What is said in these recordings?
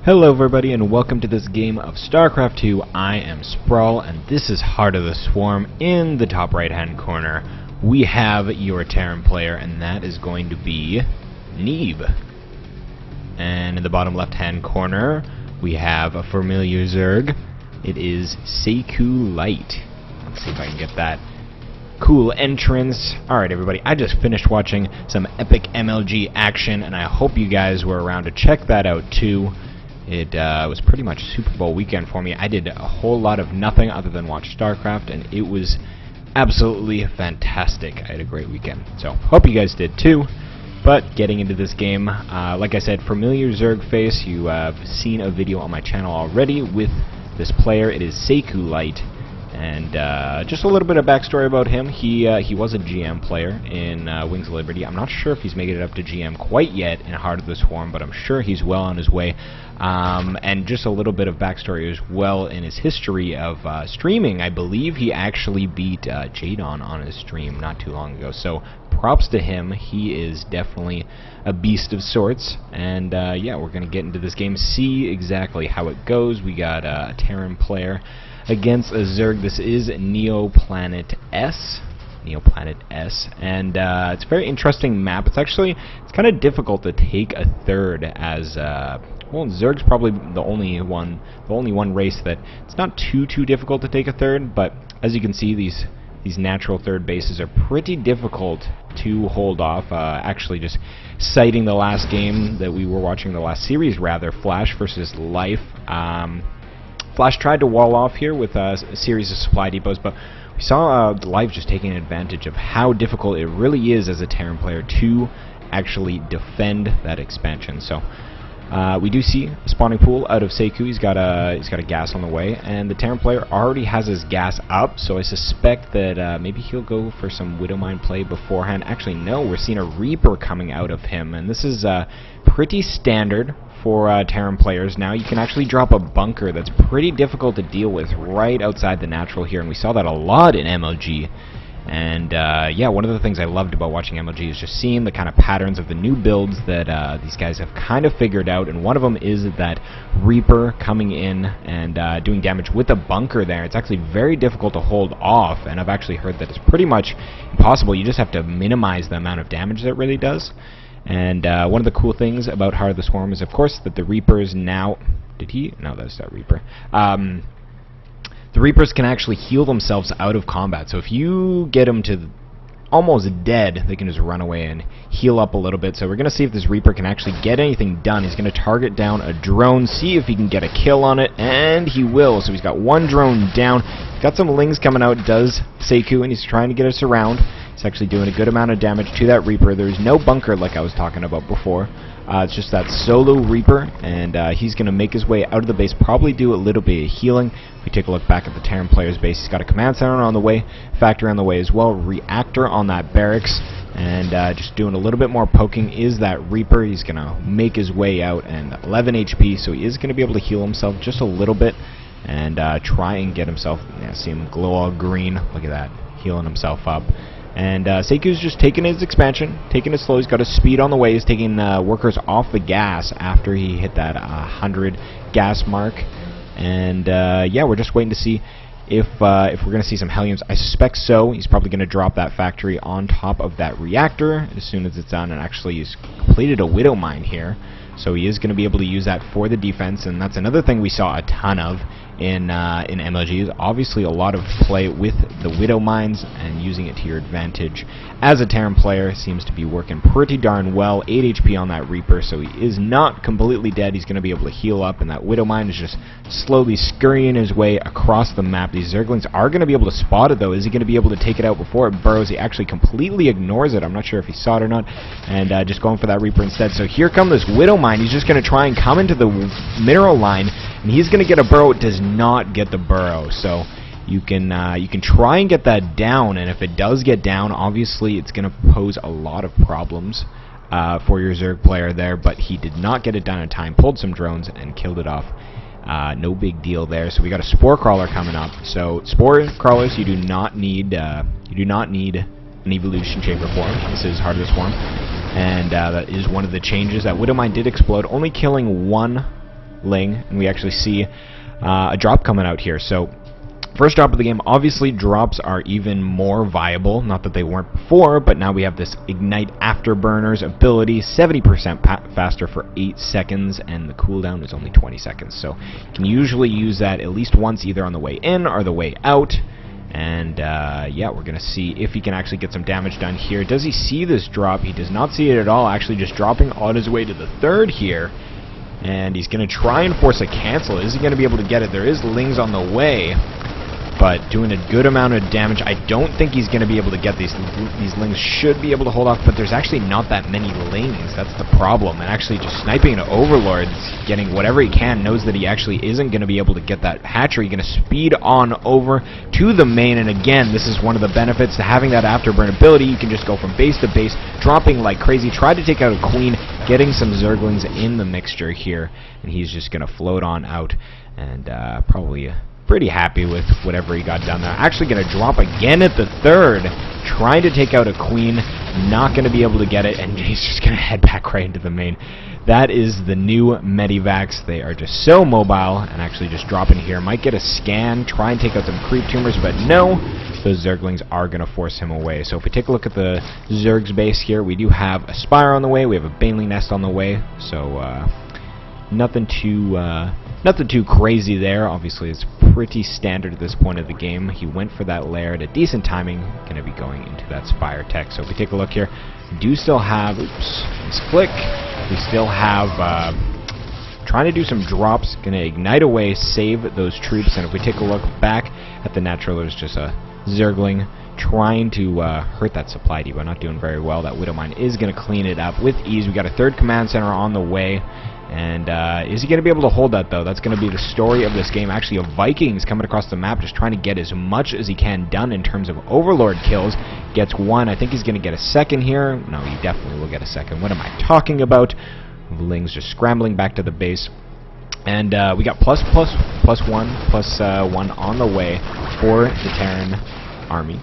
Hello everybody and welcome to this game of StarCraft 2. I am Sprawl and this is Heart of the Swarm. In the top right hand corner we have your Terran player and that is going to be Neeb. And in the bottom left hand corner we have a familiar Zerg. It is SaikOuLighT. Let's see if I can get that cool entrance. Alright everybody, I just finished watching some epic MLG action and I hope you guys were around to check that out too. It was pretty much Super Bowl weekend for me. I did a whole lot of nothing other than watch StarCraft, and it was absolutely fantastic. I had a great weekend. So, hope you guys did too. But, getting into this game, like I said, familiar Zerg face. You have seen a video on my channel already with this player. It is SaikOuLighT. And just a little bit of backstory about him. He was a GM player in Wings of Liberty. I'm not sure if he's making it up to GM quite yet in Heart of the Swarm, but I'm sure he's well on his way. And just a little bit of backstory as well in his history of streaming. I believe he actually beat Jadon on his stream not too long ago. So props to him. He is definitely a beast of sorts. And yeah, we're going to get into this game, see exactly how it goes. We got a Terran player against a Zerg. This is Neoplanet S, and it's a very interesting map. It's kind of difficult to take a third as well. Zerg's probably the only one race that it's not too difficult to take a third, but as you can see, these natural third bases are pretty difficult to hold off. Actually, just citing the last game that we were watching, the last series rather, Flash versus Life. Flash tried to wall off here with a series of supply depots, but we saw Life just taking advantage of how difficult it really is as a Terran player to actually defend that expansion. So we do see a spawning pool out of Saiku. He's got a gas on the way, and the Terran player already has his gas up, so I suspect that maybe he'll go for some Widowmine play beforehand. Actually, no, we're seeing a Reaper coming out of him, and this is pretty standard for Terran players. Now you can actually drop a bunker that's pretty difficult to deal with right outside the natural here, and we saw that a lot in MLG. And yeah, one of the things I loved about watching MLG is just seeing the kind of patterns of the new builds that these guys have kind of figured out, and one of them is that Reaper coming in and doing damage with a bunker there. It's actually very difficult to hold off, and I've actually heard that it's pretty much impossible. You just have to minimize the amount of damage that it really does. And one of the cool things about Heart of the Swarm is, of course, that the Reapers now... No, that's that Reaper. The Reapers can actually heal themselves out of combat. So if you get them to almost dead, they can just run away and heal up a little bit. So we're going to see if this Reaper can actually get anything done. He's going to target down a drone, see if he can get a kill on it, and he will. So he's got one drone down. He's got some lings coming out, does Saiku, and he's trying to get us around. It's actually doing a good amount of damage to that Reaper. There's no bunker like I was talking about before. It's just that solo Reaper, and he's going to make his way out of the base, probably do a little bit of healing. If we take a look back at the Terran player's base, he's got a command center on the way, factory on the way as well, reactor on that barracks, and just doing a little bit more poking is that Reaper. He's going to make his way out, and 11 HP, so he is going to be able to heal himself just a little bit, and try and get himself, yeah, see him glow all green, look at that, healing himself up. And Saiku's just taking his expansion, taking it slow. He's got his speed on the way. He's taking workers off the gas after he hit that 100 gas mark. And yeah, we're just waiting to see if we're going to see some Hellions. I suspect so. He's probably going to drop that factory on top of that reactor as soon as it's done. And actually, he's completed a Widowmine here. So he is going to be able to use that for the defense. And that's another thing we saw a ton of in MLG, is obviously a lot of play with the Widowmines and using it to your advantage. As a Terran player, seems to be working pretty darn well. 8 HP on that Reaper, so he is not completely dead. He's going to be able to heal up, and that Widowmine is just slowly scurrying his way across the map. These Zerglings are going to be able to spot it, though. Is he going to be able to take it out before it burrows? He actually completely ignores it. I'm not sure if he saw it or not, and just going for that Reaper instead. So here comes this Widowmine. He's just going to try and come into the mineral line, and he's going to get a burrow. It does not get the burrow, so you can try and get that down, and if it does get down, obviously it's going to pose a lot of problems for your Zerg player there, but he did not get it done in time, pulled some drones and killed it off. No big deal there. So we got a Spore Crawler coming up. So Spore Crawlers, you do not need an Evolution Chamber form. This is Heart of the Swarm, and that is one of the changes. That Widowmine did explode, only killing one Ling, and we actually see a drop coming out here. So first drop of the game, obviously drops are even more viable, not that they weren't before, but now we have this Ignite Afterburners ability, 70% faster for 8 seconds, and the cooldown is only 20 seconds. So you can usually use that at least once, either on the way in or the way out. And yeah, we're going to see if he can actually get some damage done here. Does he see this drop? He does not see it at all, actually just dropping on his way to the third here. And he's going to try and force a cancel. Is he going to be able to get it? There is Lings on the way, but doing a good amount of damage. I don't think he's going to be able to get these. These Lings should be able to hold off, but there's actually not that many Lings. That's the problem. And actually just sniping an Overlord, getting whatever he can, knows that he actually isn't going to be able to get that hatchery. Going to speed on over to the main, and again, this is one of the benefits to having that Afterburn ability. You can just go from base to base, dropping like crazy, try to take out a Queen, getting some Zerglings in the mixture here, and he's just going to float on out, and probably pretty happy with whatever he got done there. Actually going to drop again at the third, trying to take out a Queen, not going to be able to get it, and he's just going to head back right into the main. That is the new Medivacs. They are just so mobile, and actually just dropping here. Might get a scan, try and take out some creep tumors, but no, those Zerglings are going to force him away. So if we take a look at the Zerg's base here, we do have a Spire on the way, we have a Baneling Nest on the way, so nothing too crazy there. Obviously, it's pretty standard at this point of the game. He went for that lair at a decent timing. Going to be going into that Spire tech. So if we take a look here, we do still have, oops, misclick. We still have, trying to do some drops. Going to ignite away, save those troops. And if we take a look back at the natural, there's just a Zergling trying to hurt that supply depot. Not doing very well. That Widowmine is going to clean it up with ease. We got a third command center on the way. And is he going to be able to hold that, though? That's going to be the story of this game. Actually, a Vikings coming across the map, just trying to get as much as he can done in terms of Overlord kills. Gets one. I think he's going to get a second here. No, he definitely will get a second. What am I talking about? Lings just scrambling back to the base. And we got plus one on the way for the Terran army.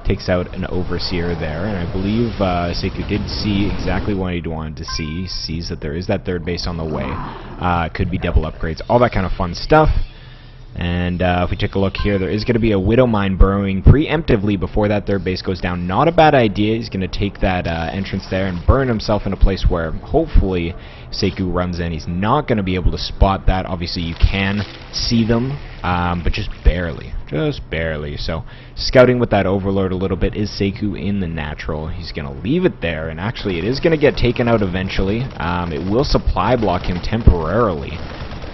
Takes out an Overseer there, and I believe SaikOu did see exactly what he wanted to see. He sees that there is that third base on the way. Could be double upgrades, all that kind of fun stuff. And if we take a look here, there is going to be a Widowmine burrowing preemptively before that third base goes down. Not a bad idea. He's going to take that entrance there and burn himself in a place where hopefully SaikOu runs in. He's not going to be able to spot that. Obviously, you can see them, but just barely. Just barely. So, scouting with that Overlord a little bit is SaikOu in the natural. He's going to leave it there, and actually it is going to get taken out eventually. It will supply block him temporarily.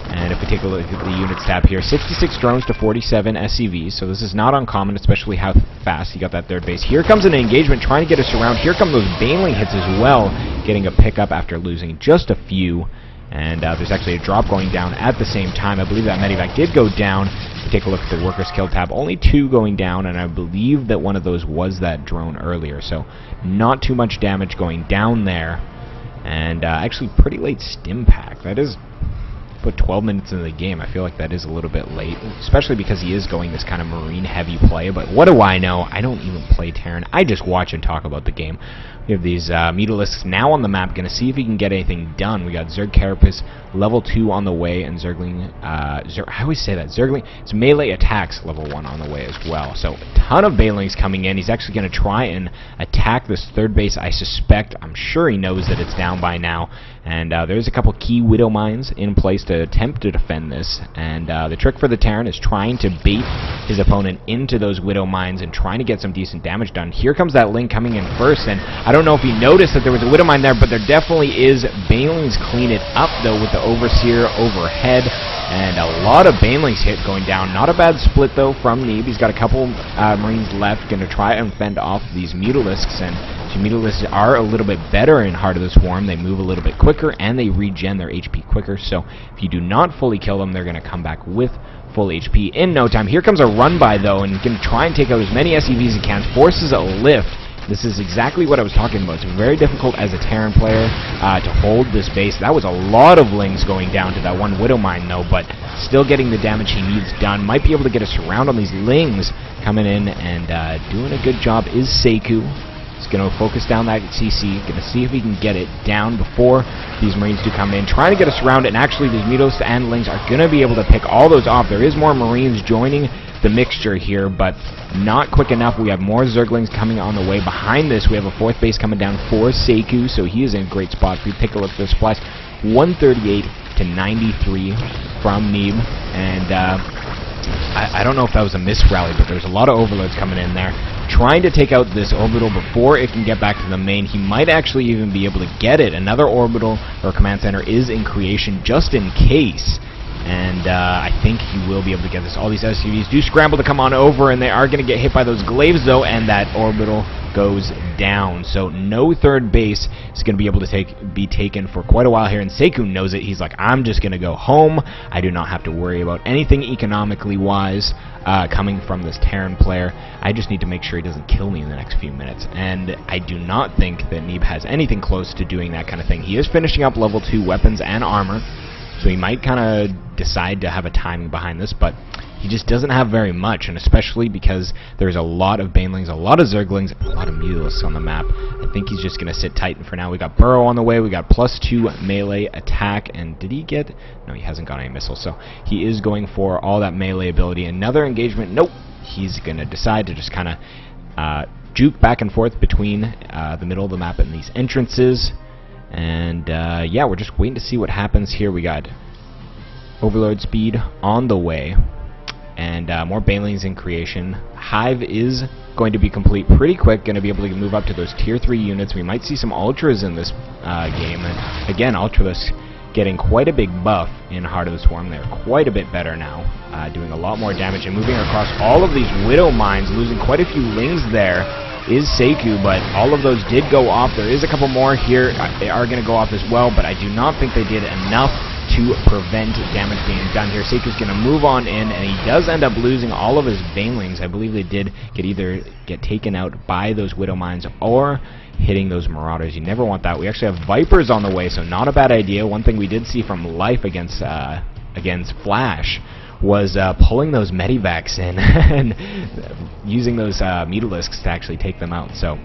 And if we take a look at the units tab here, 66 drones to 47 SCVs, so this is not uncommon, especially how fast he got that third base. Here comes an engagement trying to get us around. Here come those Baneling hits as well, getting a pickup after losing just a few. And there's actually a drop going down at the same time. I believe that Medivac did go down. If we take a look at the Workers Kill tab, only 2 going down, and I believe that one of those was that drone earlier. So not too much damage going down there. And actually pretty late stim pack. That is... put 12 minutes into the game. I feel like that is a little bit late, especially because he is going this kind of marine heavy play, but what do I know? I don't even play Terran. I just watch and talk about the game. We have these Mutalisks now on the map, going to see if he can get anything done. We got Zerg Carapace level 2 on the way, and Zergling, I always say that, Zergling, it's melee attacks level 1 on the way as well. So a ton of Banelings coming in. He's actually going to try and attack this third base, I suspect. I'm sure he knows that it's down by now. And there's a couple key Widow Mines in place to attempt to defend this. And the trick for the Terran is trying to bait his opponent into those Widow Mines and trying to get some decent damage done. Here comes that Ling coming in first, and I don't know if he noticed that there was a Widow Mine there, but there definitely is. Banelings clean it up, though, with the Overseer overhead. And a lot of Banelings hit going down. Not a bad split, though, from Neeb. He's got a couple Marines left, going to try and fend off these Mutalisks, and Mutalisks are a little bit better in Heart of the Swarm. They move a little bit quicker, and they regen their HP quicker, so if you do not fully kill them, they're going to come back with full HP in no time. Here comes a run-by, though, and going to try and take out as many SCVs as he can. Forces a lift. This is exactly what I was talking about. It's very difficult as a Terran player to hold this base. That was a lot of Lings going down to that one Widow Mine, though, but still getting the damage he needs done. Might be able to get a surround on these Lings coming in, and doing a good job is SaikOu. He's going to focus down that CC, going to see if he can get it down before these Marines do come in, trying to get us around, and actually these Mutos and Lings are going to be able to pick all those off. There is more Marines joining the mixture here, but not quick enough. We have more Zerglings coming on the way. Behind this, we have a 4th base coming down for SaikOu, so he is in a great spot. If we take a look at the supplies, 138 to 93 from Neeb, and I don't know if that was a miss rally, but there's a lot of overloads coming in there, trying to take out this orbital before it can get back to the main. He might actually even be able to get it. Another orbital or command center is in creation just in case, and I think he will be able to get this. All these SUVs do scramble to come on over, and they are going to get hit by those glaives though, and that orbital goes down. So no 3rd base is going to be able to be taken for quite a while here, and SaikOu knows it. He's like, I'm just going to go home. I do not have to worry about anything economically wise coming from this Terran player. I just need to make sure he doesn't kill me in the next few minutes, and I do not think that Neeb has anything close to doing that kind of thing. He is finishing up level 2 weapons and armor, so he might kind of decide to have a timing behind this, but he just doesn't have very much, and especially because there's a lot of Banelings, a lot of Zerglings, a lot of Mutalisks on the map. I think he's just going to sit tight for now. We got Burrow on the way, we got +2 melee attack, and did he get... No, he hasn't got any missiles, so he is going for all that melee ability. Another engagement, nope. He's going to decide to just kind of juke back and forth between the middle of the map and these entrances. And yeah, we're just waiting to see what happens here. We got overload speed on the way, and more Banelings in creation. Hive is going to be complete pretty quick, going to be able to move up to those tier 3 units. We might see some Ultras in this game, and again, Ultras getting quite a big buff in Heart of the Swarm. They're quite a bit better now, doing a lot more damage and moving across all of these Widow Mines, losing quite a few Lings there is SaikOu, but all of those did go off. There is a couple more here. They are going to go off as well, but I do not think they did enough to prevent damage being done here. SaikOu's going to move on in, and he does end up losing all of his Banelings. I believe they did either get taken out by those Widow Mines or hitting those Marauders. You never want that. We actually have Vipers on the way, so not a bad idea. One thing we did see from Life against Flash was pulling those Medivacs in and using those Mutalisks to actually take them out. So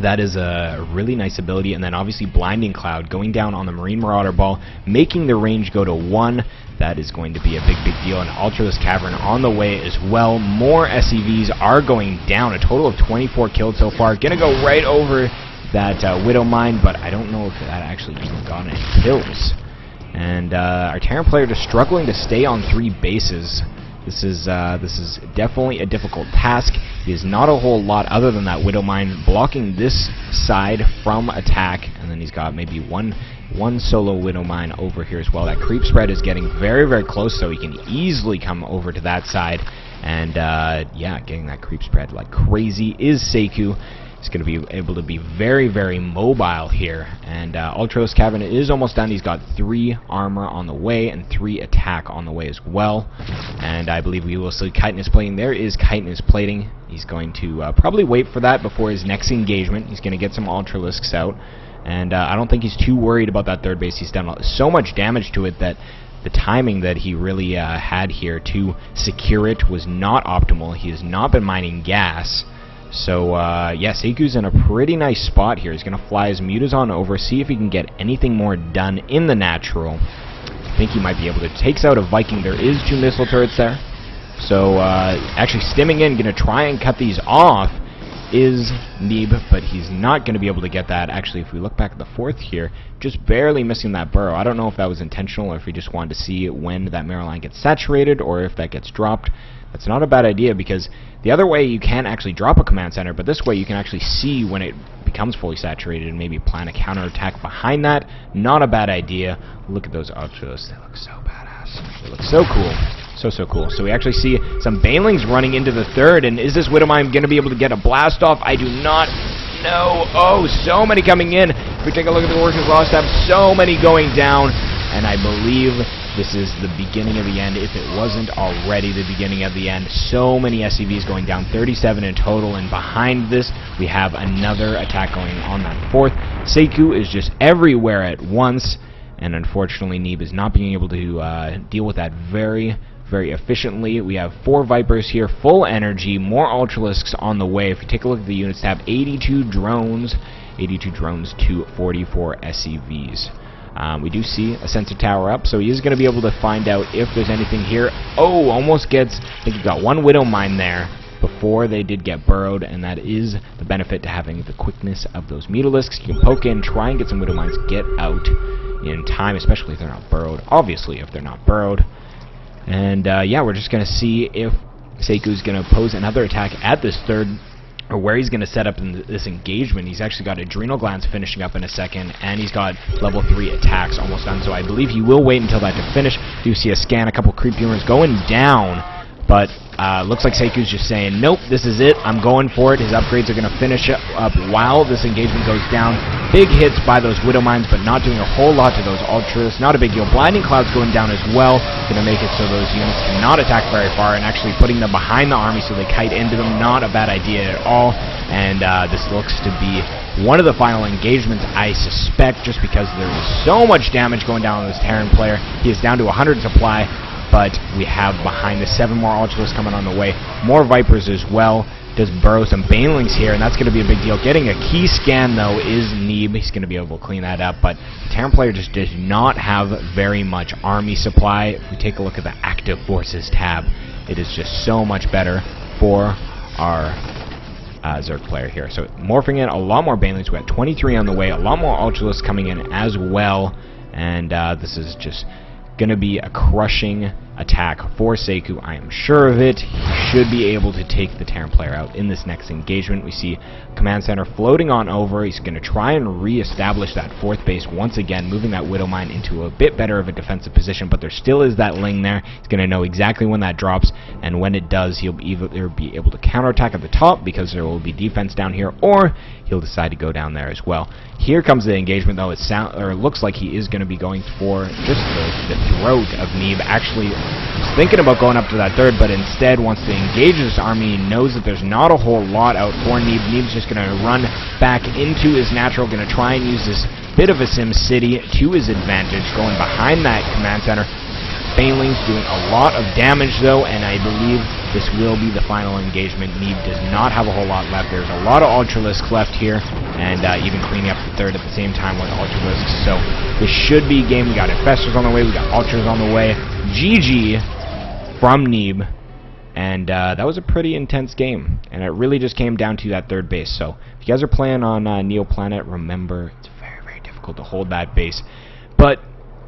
that is a really nice ability. And then obviously Blinding Cloud going down on the Marine Marauder ball, making the range go to 1. That is going to be a big deal. And Ultralisk Cavern on the way as well. More SCVs are going down. A total of 24 killed so far. Gonna go right over that Widow Mine, but I don't know if that actually even got any kills. And our Terran player just struggling to stay on 3 bases. This is definitely a difficult task. He has not a whole lot other than that Widow Mine blocking this side from attack, and then he's got maybe one solo Widow Mine over here as well. That creep spread is getting very, very close, so he can easily come over to that side. And yeah, getting that creep spread like crazy is SaikOu. He's going to be able to be very, very mobile here. And Ultralisk Cavern is almost done. He's got 3 armor on the way and 3 attack on the way as well. And I believe we will see Chitinous Plating. There is Chitinous Plating. He's going to probably wait for that before his next engagement. He's going to get some Ultralisks out. And I don't think he's too worried about that 3rd base. He's done so much damage to it that the timing that he really had here to secure it was not optimal. He has not been mining gas. So, yeah, SaikOu's in a pretty nice spot here. He's going to fly his Mutas on over, see if he can get anything more done in the natural. I think he might be able to. Takes out a Viking. There is 2 missile turrets there. So, actually stimming in, going to try and cut these off is Neeb, but he's not going to be able to get that. Actually, if we look back at the 4th here, just barely missing that burrow. I don't know if that was intentional or if he just wanted to see when that mirror line gets saturated or if that gets dropped. That's not a bad idea, because the other way you can actually drop a command center, but this way you can actually see when it becomes fully saturated and maybe plan a counterattack behind that. Not a bad idea. Look at those Ultras. They look so badass. They look so cool. So cool. So we actually see some Banelings running into the 3rd, and is this Widowmine going to be able to get a blast off? I do not know. Oh, so many coming in. If we take a look at the Workers Lost tab, so many going down, and I believe this is the beginning of the end, if it wasn't already the beginning of the end. So many SCVs going down, 37 in total, and behind this we have another attack going on that 4th. SaikOu is just everywhere at once, and unfortunately Neeb is not being able to deal with that very very efficiently. We have 4 Vipers here, full energy, more Ultralisks on the way. If you take a look at the units tab, 82 drones to 44 SCVs. We do see a sensor tower up, so he is going to be able to find out if there's anything here. Oh, almost gets, I think he got 1 Widow Mine there before they did get burrowed, and that is the benefit to having the quickness of those Mutalisks. You can poke in, try and get some Widow Mines, get out in time, especially if they're not burrowed. Obviously, if they're not burrowed. And yeah, we're just going to see if SaikOu's going to pose another attack at this third, or where he's going to set up in this engagement. He's actually got Adrenal Glands finishing up in a second, and he's got level 3 attacks almost done, so I believe he will wait until that to finish. You see a scan, a couple creep humors going down, but looks like SaikOu's just saying, nope, this is it, I'm going for it. His upgrades are going to finish up while this engagement goes down. Big hits by those Widow Mines, but not doing a whole lot to those Ultras. Not a big deal. Blinding Cloud's going down as well, going to make it so those units cannot attack very far, and actually putting them behind the army so they kite into them. Not a bad idea at all, and this looks to be one of the final engagements, I suspect, just because there is so much damage going down on this Terran player. He is down to 100 supply, but we have behind the 7 more Ultras coming on the way. More Vipers as well. Does burrow some Banelings here, and that's going to be a big deal. Getting a key scan, though, is Neeb. He's going to be able to clean that up, but the Terran player just does not have very much army supply. If we take a look at the Active Forces tab, it is just so much better for our Zerg player here. So morphing in a lot more Banelings. We got 23 on the way, a lot more Ultralisks coming in as well, and this is just going to be a crushing attack for SaikOu. I am sure of it. He should be able to take the Terran player out in this next engagement. We see Command Center floating on over. He's going to try and re-establish that 4th base once again, moving that Widow Mine into a bit better of a defensive position, but there still is that Ling there. He's going to know exactly when that drops, and when it does, he'll either be able to counterattack at the top because there will be defense down here, or he'll decide to go down there as well. Here comes the engagement, though. It looks like he is going to be going for just the throat of Neeb. Actually, he's thinking about going up to that 3rd, but instead wants to engage this army. He knows that there's not a whole lot out for Neeb. Neeb's just going to run back into his natural, going to try and use this bit of a Sim City to his advantage, going behind that Command Center. Banelings doing a lot of damage, though, and I believe this will be the final engagement. Neeb does not have a whole lot left. There's a lot of Ultralisks left here, and even cleaning up the 3rd at the same time with Ultralisks. So this should be a game. We got Infestors on the way. We got Ultras on the way. GG from Neeb. And that was a pretty intense game, and it really just came down to that 3rd base. So if you guys are playing on Neoplanet, remember it's very, very difficult to hold that base, but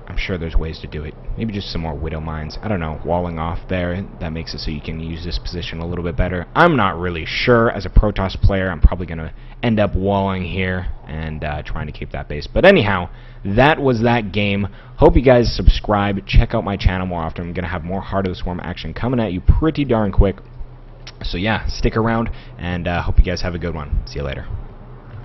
I'm sure there's ways to do it. Maybe just some more Widow Mines. I don't know, walling off there. That makes it so you can use this position a little bit better. I'm not really sure. As a Protoss player, I'm probably going to end up walling here and trying to keep that base. But anyhow, that was that game. Hope you guys subscribe. Check out my channel more often. I'm going to have more Heart of the Swarm action coming at you pretty darn quick. So yeah, stick around, and hope you guys have a good one. See you later.